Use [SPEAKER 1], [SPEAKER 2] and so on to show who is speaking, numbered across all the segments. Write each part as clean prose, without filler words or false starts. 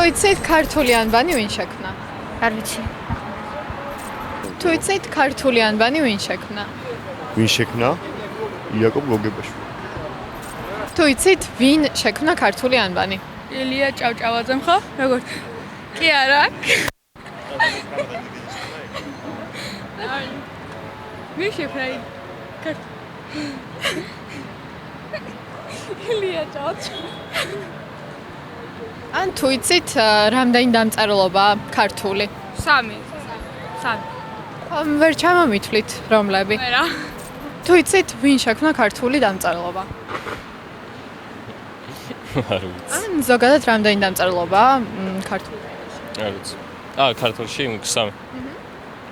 [SPEAKER 1] თუ იცით ქართული ანბანი ვინ შექმნა?
[SPEAKER 2] არ ვიცი.
[SPEAKER 1] თუ იცით ქართული ანბანი ვინ შექმნა?
[SPEAKER 3] ვინ შექმნა? იაკობ გოგებაშვილი.
[SPEAKER 1] თუ იცით ვინ შექმნა ქართული ანბანი?
[SPEAKER 2] ილია ჭავჭავაძემ ხო? როგორ? კი არა. ვინ შექმნა? ილია ჭავჭავაძე.
[SPEAKER 1] ან თუ იცით რამდენი დამწერლობაა ქართული?
[SPEAKER 2] 3.
[SPEAKER 1] ვერ ჩამომითვლით რომლები.
[SPEAKER 2] ვერა.
[SPEAKER 1] თუ იცით ვინ შექმნა ქართული დამწერლობა?
[SPEAKER 4] არ ვიცი.
[SPEAKER 1] ან ზოგადად რამდენი დამწერლობაა ქართული?
[SPEAKER 4] არ ვიცი. ქართულში 3.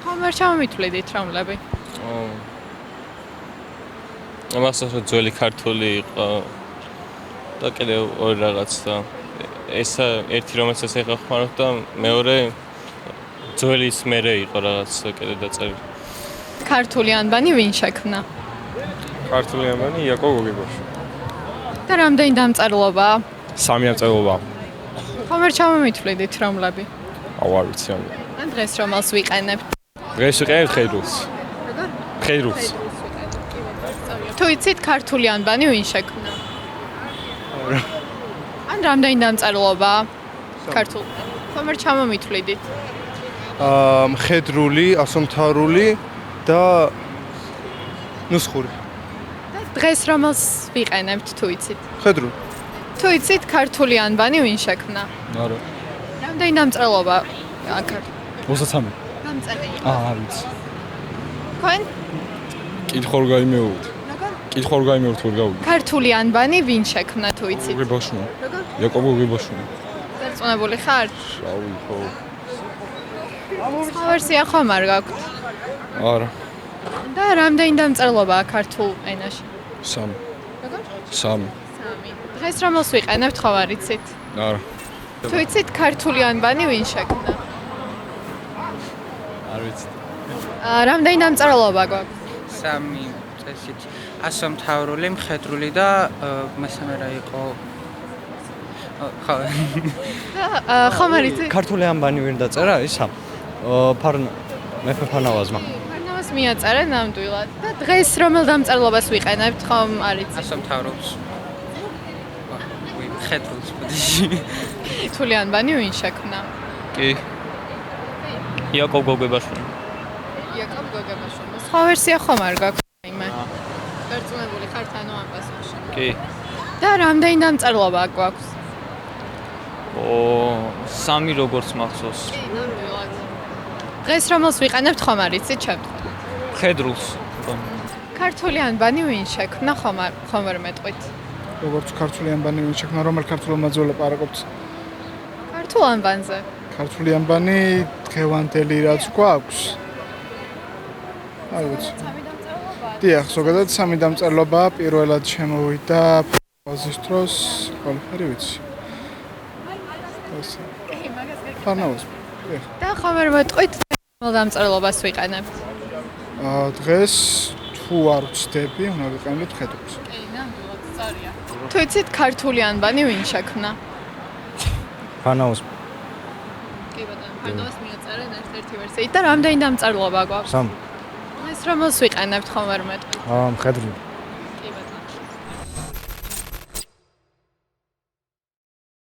[SPEAKER 1] ხომ ვერ ჩამომითვლით რომლები?
[SPEAKER 4] ამასაც ძველი ქართული იყო და კიდევ ორი რაღაც და ეს ერთი რომელსაც ეხა ხმარობ და მეორე ძველის მერე იყო რაღაც კიდე დაწერილი.
[SPEAKER 1] ქართული ანბანი ვინ შექმნა?
[SPEAKER 5] ქართული ანბანი იაკობ გოგებაშვილი.
[SPEAKER 1] და რამდენი დამწერლობაა?
[SPEAKER 5] 3 დამწერლობა.
[SPEAKER 1] ხომ ვერ ჩამომითვლით რომლები?
[SPEAKER 5] არ ვიცი ამ.
[SPEAKER 1] ან დღეს რომელს ვიყენებთ?
[SPEAKER 5] დღეს ვიყენებთ ხედრულს. ხედრულს.
[SPEAKER 1] თუ იცით ქართული ანბანი ვინ შექმნა? ან რამდენი დამწერლობაა ქართულ? ხომ ვერ ჩამომითვლით?
[SPEAKER 3] მხედრული, ასომთავრული და ნუსხური.
[SPEAKER 1] და დღეს რომელს ვიყენებთ თუ იცით?
[SPEAKER 3] მხედრული.
[SPEAKER 1] თუ იცით ქართული ანბანი ვინ შექმნა?
[SPEAKER 5] არა.
[SPEAKER 1] რამდენი დამწერლობაა ქართული?
[SPEAKER 5] 23.
[SPEAKER 1] დამწერილი.
[SPEAKER 5] არ ვიცი.
[SPEAKER 1] თქვენ?
[SPEAKER 5] კითხვა არ გაიმეორეთ.
[SPEAKER 1] როგორ?
[SPEAKER 5] კითხვა არ გაიმეორეთ ვერ გავიგე.
[SPEAKER 1] ქართული ანბანი ვინ შექმნა თუ იცით?
[SPEAKER 5] გოგებაშვილი.
[SPEAKER 1] როგორ?
[SPEAKER 5] იაკობ გოგებაშვილი.
[SPEAKER 1] დარწმუნებული ხარ?
[SPEAKER 5] რავი ხო.
[SPEAKER 1] სხვა ვერსია ხომ არ გაქვთ?
[SPEAKER 5] არა.
[SPEAKER 1] და რამდენი დამწერლობაა ქართულ ენაში?
[SPEAKER 5] 3.
[SPEAKER 1] როგორ?
[SPEAKER 5] 3.
[SPEAKER 1] 3. დღეს რომელს ვიყენებთ ხო არ იცით?
[SPEAKER 5] არა.
[SPEAKER 1] თუ იცით ქართული ანბანი ვინ შექმნა?
[SPEAKER 5] არ ვიცი.
[SPEAKER 1] რამდენი დამწერლობა გვაქვს?
[SPEAKER 6] 3 წესით ასომთავრული, მხედრული და მესამე რა იყო? ხო.
[SPEAKER 1] და ხომ არ იცით?
[SPEAKER 7] ქართული ანბანი ვერ დაწერა ისა? მეფე ფანავაზმა.
[SPEAKER 1] ფარნავაზ მიაწერე ნამდვილად. და დღეს რომელ დამწერლობას ვიყენებთ ხომ არ იცით?
[SPEAKER 6] ასომთავრულს. მხედრულს.
[SPEAKER 1] ქართული ანბანი ვინ შექმნა?
[SPEAKER 4] კი. იაკობ გოგებაშვილი.
[SPEAKER 1] იაკობ გოგებაშვილი. სხვა ვერსია ხომ არ გაქვთ იმე? დარწმუნებული ხართ ანუ ამ პასუხში?
[SPEAKER 4] კი.
[SPEAKER 1] და რამდენი დამწერლობა გვაქვს?
[SPEAKER 4] 3 როგორც მახსოვს.
[SPEAKER 1] კი, ნამდვილად. დღეს რომელს ვიყენებთ ხომ არ იცით შემთხვევით?
[SPEAKER 4] ხედრულს.
[SPEAKER 1] ქართული ანბანი ვინ შექმნა ხომ ვერ მეტყვით?
[SPEAKER 8] როგორც ქართული ანბანი ვინ შექმნა, რომელ ქართულ მასწავლებლად პარაკობთ?
[SPEAKER 1] ქართულ ანბანზე.
[SPEAKER 8] ქართული ანბანი დღევანდელი რაც გვაქვს. არ ვიცი. დიახ, ზოგადად 3 დამწერლობა პირველად შემოვიდა ფაზის დროს, ყველაფერი ვიცი. ფანავს.
[SPEAKER 1] და ხომ ვერ მეტყვით რომელ დამწერლობას ვიყენებთ?
[SPEAKER 8] დღეს თუ არ ვცდები, უნდა ვიყენებთ ხედრულს.
[SPEAKER 1] კი, ნამდვილად სწორია. თუ იცით ქართული ანბანი ვინ შექმნა?
[SPEAKER 7] ფანავს
[SPEAKER 1] კი ბატონო, ფარნავაზ მიაწერენ ერთ-ერთი ვერსიით და რამდენი დამწერლობა გვაქვს?
[SPEAKER 7] 3.
[SPEAKER 1] დღეს რომელს ვიყენებთ ხომ ვერ მეტყვით?
[SPEAKER 7] მხედრული.